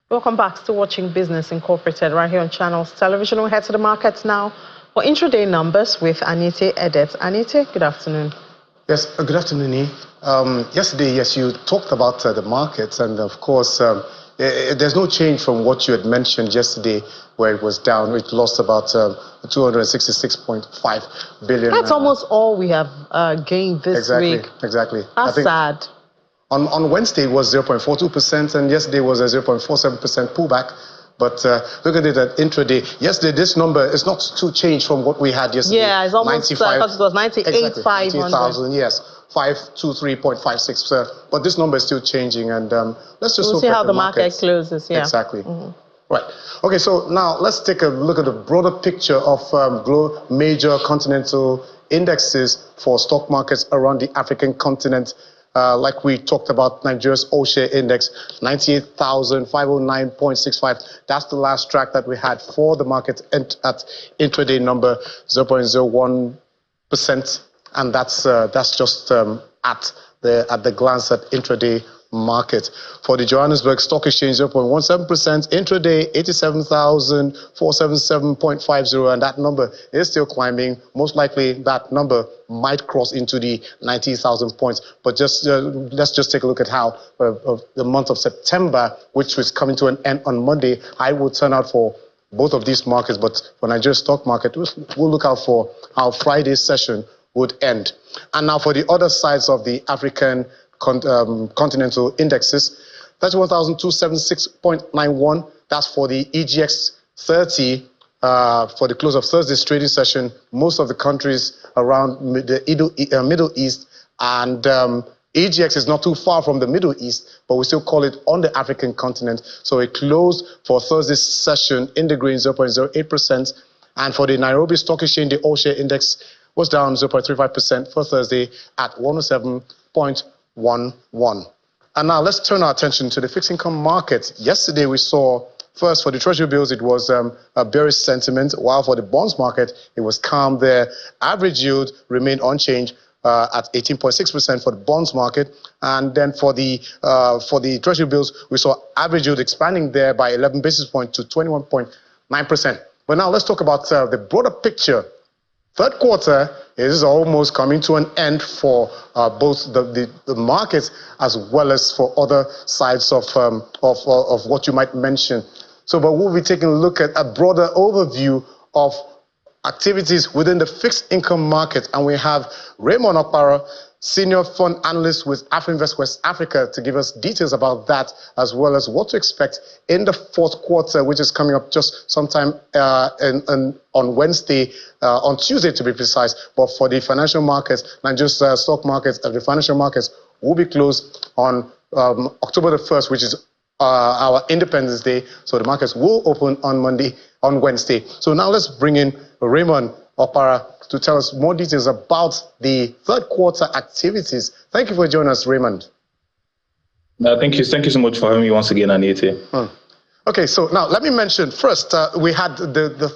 Welcome back to watching Business Incorporated right here on Channels Television. We head to the markets now for intraday numbers with Anite Edet. Anite, good afternoon. Yes, good afternoon, Nii. Yesterday, yes, you talked about the markets, and of course, there's no change from what you had mentioned yesterday, where it was down. It lost about 266.5 billion. That's almost all we have gained this week. Exactly. That's sad. On Wednesday, it was 0.42%, and yesterday was a 0.47% pullback. But look at it at intraday. Yesterday, this number is not too changed from what we had yesterday. Yeah, it's almost, it was 98,500. Yes, 523.56. But this number is still changing, and let's just see how the market closes. Yeah. Exactly. Right. Okay, so now let's take a look at the broader picture of major continental indexes for stock markets around the African continent. Like we talked about, Nigeria's all-share index, 98,509.65. That's the last track that we had for the market at intraday number 0.01%, and that's just at the glance at intraday market. For the Johannesburg Stock Exchange, 0.17%, intraday 87,477.50, and that number is still climbing. Most likely that number might cross into the 90,000 points. But just let's just take a look at how the month of September, which is coming to an end on Monday, I will turn out for both of these markets. But for Nigeria's stock market, we'll look out for how Friday's session would end. And now for the other sides of the African continental indexes, 31,276.91. That's for the EGX 30 for the close of Thursday's trading session. Most of the countries around the Middle East, and EGX is not too far from the Middle East, but we still call it on the African continent. So it closed for Thursday's session in the green, 0.08%. And for the Nairobi Stock Exchange, the all-share index was down 0.35% for Thursday at 107.11. And now let's turn our attention to the fixed income market. Yesterday we saw, first for the treasury bills, it was a bearish sentiment, while for the bonds market, it was calm there. Average yield remained unchanged at 18.6% for the bonds market. And then for the treasury bills, we saw average yield expanding there by 11 basis points to 21.9%. But now let's talk about the broader picture. Third quarter is almost coming to an end for both the markets as well as for other sides of what you might mention. So, but we'll be taking a look at a broader overview of activities within the fixed income market, and we have Raymond Okpara, Senior Fund Analyst with Afrinvest West Africa, to give us details about that, as well as what to expect in the fourth quarter, which is coming up just sometime on Wednesday, on Tuesday to be precise. But for the financial markets, not just stock markets, the financial markets will be closed on October the 1st, which is our Independence Day. So the markets will open on Wednesday. So now let's bring in Raymond Okpara to tell us more details about the third quarter activities. Thank you for joining us, Raymond. Thank you so much for having me once again, Anita. Okay, so now let me mention first, we had the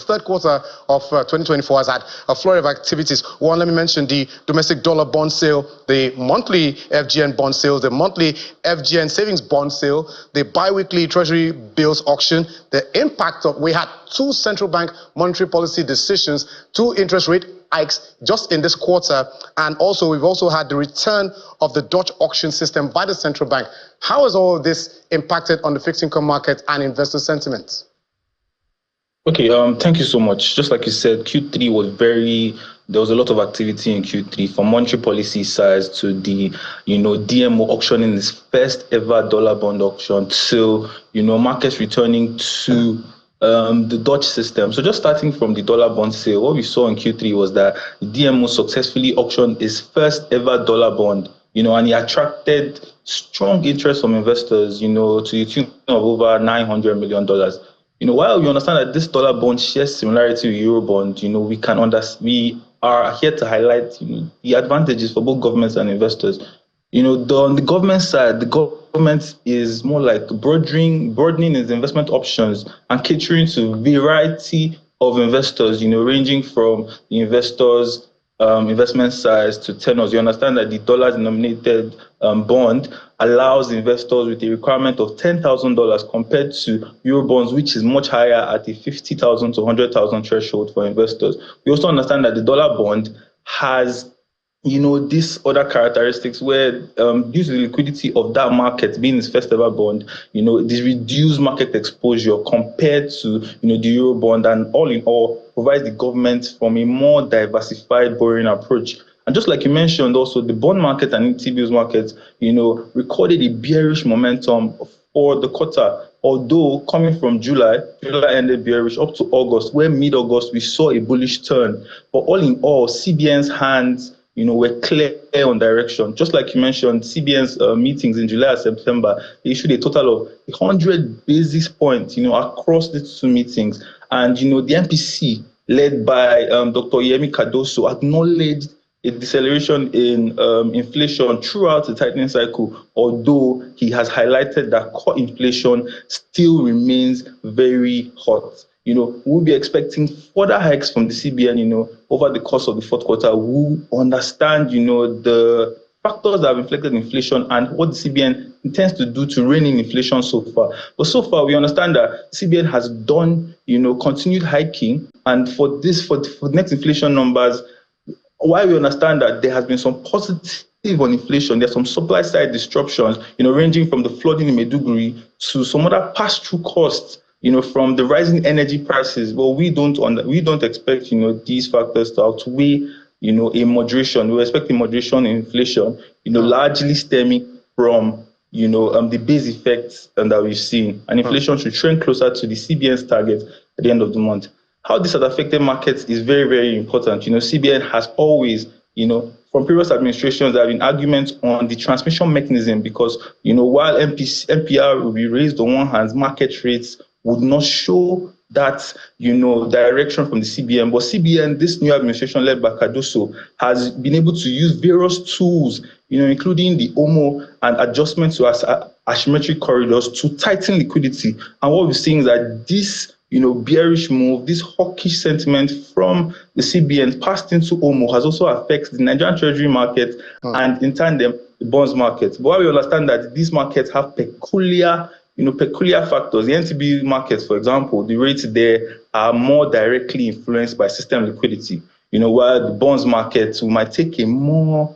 third quarter of 2024 has had a flurry of activities. One, let me mention the domestic dollar bond sale, the monthly FGN bond sales, the monthly FGN savings bond sale, the bi-weekly treasury bills auction, the impact of, we had two central bank monetary policy decisions, two interest rate hikes just in this quarter, and also we've also had the return of the Dutch auction system by the central bank. How has all of this impacted on the fixed income market and investor sentiment? Okay, thank you so much. Just like you said, Q3 was there was a lot of activity in Q3, from monetary policy side to the, DMO auctioning its first ever dollar bond auction, to, markets returning to the Dutch system. So just starting from the dollar bond sale, what we saw in Q3 was that the DMO successfully auctioned its first ever dollar bond, and it attracted strong interest from investors, to the tune of over $900 million. While we understand that this dollar bond shares similarity with Euro bond, we are here to highlight, the advantages for both governments and investors. On the government side, the government is more like broadening its investment options and catering to a variety of investors, ranging from the investors investment size to tenors. You understand that the dollar-denominated bond allows investors with a requirement of $10,000 compared to euro bonds, which is much higher at a 50,000 to 100,000 threshold for investors. We also understand that the dollar bond has these other characteristics where due to the liquidity of that market being its first ever bond, this reduced market exposure compared to, the euro bond, and all in all provides the government from a more diversified borrowing approach. And just like you mentioned, also the bond market and T-bills market, recorded a bearish momentum for the quarter. Although coming from July ended bearish up to August, where mid-August we saw a bullish turn. But all in all, CBN's hands were clear on direction. Just like you mentioned, CBN's meetings in July and September, they issued a total of 100 basis points, across these two meetings. And, the MPC, led by Dr. Yemi Cardoso, acknowledged a deceleration in inflation throughout the tightening cycle, although he has highlighted that core inflation still remains very hot. We'll be expecting further hikes from the CBN, over the course of the fourth quarter. We'll understand, the factors that have inflected inflation and what the CBN intends to do to rein in inflation so far. But so far, we understand that CBN has done, continued hiking. And for the next inflation numbers, while we understand that there has been some positive on inflation, there's some supply side disruptions, ranging from the flooding in Maiduguri to some other pass-through costs, from the rising energy prices. Well, we don't expect, these factors to outweigh, a moderation. We expect a moderation in inflation, largely stemming from, the base effects that we've seen. And inflation should trend closer to the CBN's target at the end of the month. How this has affected markets is very, very important. CBN has always, from previous administrations, there have been arguments on the transmission mechanism because, while MPR will be raised on one hand, market rates would not show that, direction from the CBN. But CBN, this new administration led by Cardoso, has been able to use various tools, including the OMO and adjustments to asymmetric corridors to tighten liquidity. And what we're seeing is that this, bearish move, this hawkish sentiment from the CBN passed into OMO has also affected the Nigerian treasury market and in tandem the bonds market. But while we understand that these markets have peculiar factors, the NTB markets, for example, the rates there are more directly influenced by system liquidity. While the bonds markets might take a more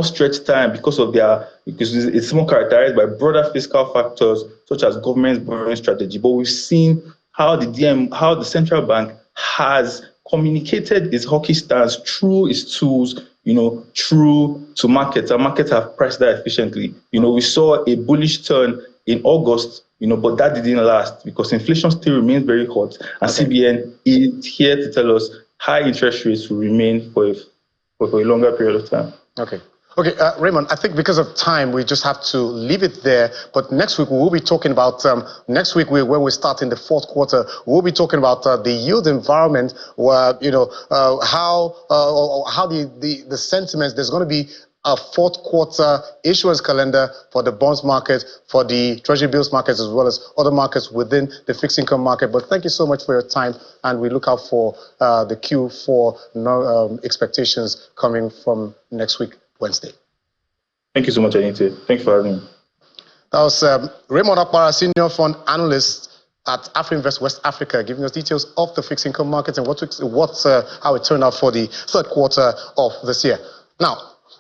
stretched time because it's more characterized by broader fiscal factors such as government borrowing strategy. But we've seen how the central bank has communicated its hawkish stance through its tools, through to markets, and markets have priced that efficiently. We saw a bullish turn in August, but that didn't last because inflation still remains very hot, and CBN is here to tell us high interest rates will remain for a longer period of time. Okay, Raymond, I think because of time, we just have to leave it there. But next week, we will be talking about, when we start in the fourth quarter, we'll be talking about the yield environment, where, how the sentiments, there's going to be a fourth quarter issuance calendar for the bonds market, for the treasury bills markets, as well as other markets within the fixed income market. But thank you so much for your time, and we look out for the Q4 expectations coming from next week, Wednesday. Thank you so much, Anita. Thanks for having me. That was Raymond Akpara, Senior Fund Analyst at AfriInvest West Africa, giving us details of the fixed income market and how it turned out for the third quarter of this year. Now,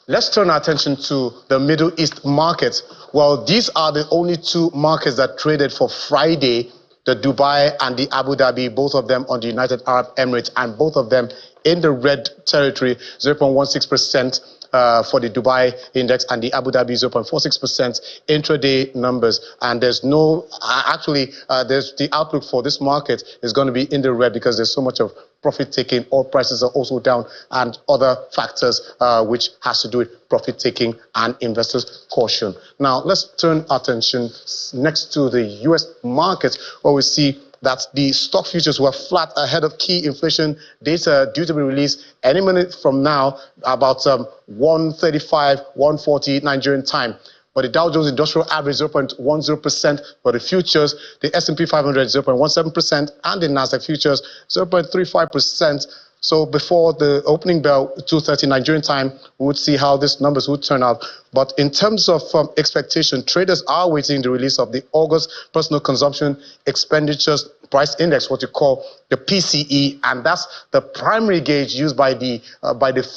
let's turn our attention to the Middle East market. Well, these are the only two markets that traded for Friday, the Dubai and the Abu Dhabi, both of them on the United Arab Emirates, and both of them in the red territory, 0.16%. For the Dubai index, and the Abu Dhabi 0.46% intraday numbers. And there's there's the outlook for this market is going to be in the red because there's so much of profit taking. Oil prices are also down, and other factors which has to do with profit taking and investors' caution. Now let's turn our attention next to the US market, where we see that the stock futures were flat ahead of key inflation data due to be released any minute from now, about 1:35, 1:40 Nigerian time. But the Dow Jones Industrial Average 0.10%, for the futures, the S&P 500 0.17%, and the Nasdaq futures 0.35% So before the opening bell, 2:30 Nigerian time, we would see how these numbers would turn out. But in terms of expectation, traders are waiting the release of the August Personal Consumption Expenditures Price Index, what you call the PCE, and that's the primary gauge used by the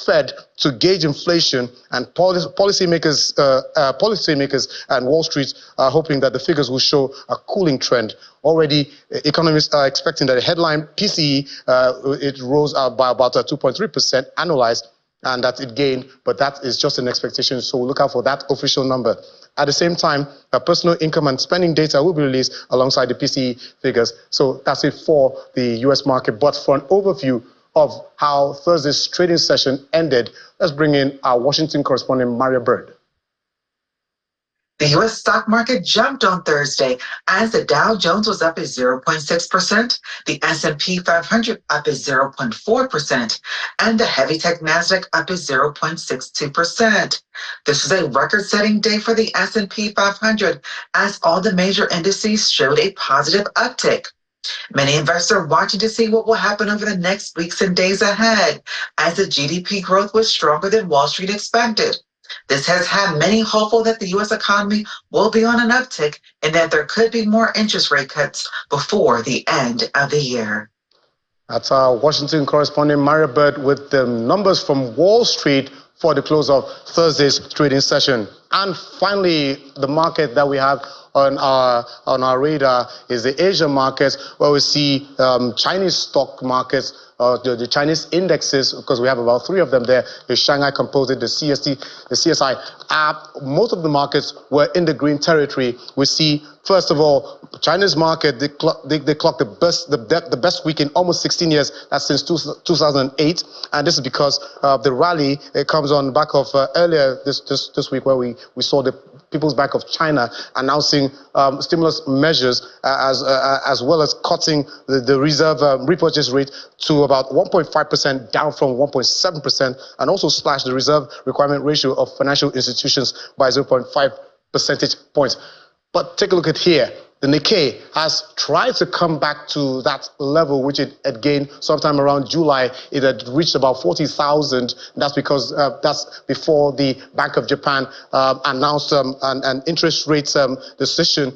Fed to gauge inflation. And policymakers and Wall Street are hoping that the figures will show a cooling trend. Already, economists are expecting that the headline PCE it rose by about 2.3% annualized, and that it gained, but that is just an expectation, so we'll look out for that official number. At the same time, personal income and spending data will be released alongside the PCE figures, so that's it for the U.S. market. But for an overview of how Thursday's trading session ended, let's bring in our Washington correspondent, Maria Bird. The U.S. stock market jumped on Thursday as the Dow Jones was up at 0.6%, the S&P 500 up at 0.4%, and the heavy tech Nasdaq up at 0.62%. This was a record-setting day for the S&P 500 as all the major indices showed a positive uptick. Many investors are watching to see what will happen over the next weeks and days ahead, as the GDP growth was stronger than Wall Street expected. This has had many hopeful that the U.S. economy will be on an uptick and that there could be more interest rate cuts before the end of the year. That's our Washington correspondent, Maria Bird, with the numbers from Wall Street for the close of Thursday's trading session. And finally, the market that we have on our radar is the Asian markets, where we see Chinese stock markets, the Chinese indexes, because we have about 3 of them there, the Shanghai Composite, the CSI. Most of the markets were in the green territory. We see, first of all, China's market, they clocked the best week in almost 16 years. That's since 2008. And this is because the rally, it comes on the back of earlier this week, where we saw the People's Bank of China announcing stimulus measures as well as cutting the reserve repurchase rate to about 1.5%, down from 1.7%, and also slashed the reserve requirement ratio of financial institutions by 0.5 percentage points. But take a look at here. The Nikkei has tried to come back to that level, which it had gained sometime around July. It had reached about 40,000. That's because that's before the Bank of Japan announced an interest rate decision,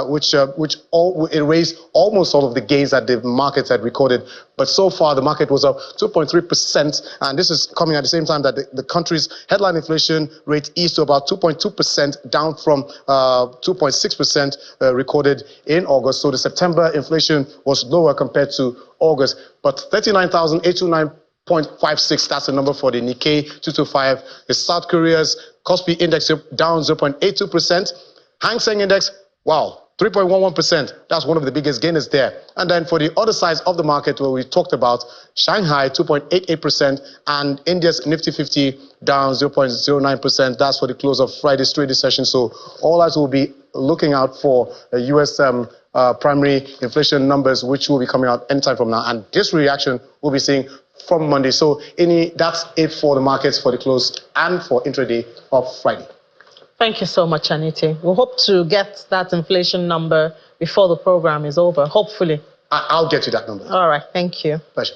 which erased almost all of the gains that the markets had recorded. But so far, the market was up 2.3%, and this is coming at the same time that the country's headline inflation rate eased to about 2.2%, down from 2.6% recorded in August. So the September inflation was lower compared to August, but 39,829.56, that's the number for the Nikkei 225. The South Korea's Kospi index down 0.82%. Hang Seng index, wow, 3.11%. That's one of the biggest gainers there. And then for the other sides of the market, where we talked about Shanghai, 2.88%, and India's Nifty 50 down 0.09%. That's for the close of Friday's trading session. So all eyes will be looking out for the U.S. primary inflation numbers, which will be coming out anytime from now. And this reaction we'll be seeing from Monday. So that's it for the markets for the close and for intraday of Friday. Thank you so much, Anita. We hope to get that inflation number before the program is over, hopefully. I'll get you that number. All right, thank you. Pleasure.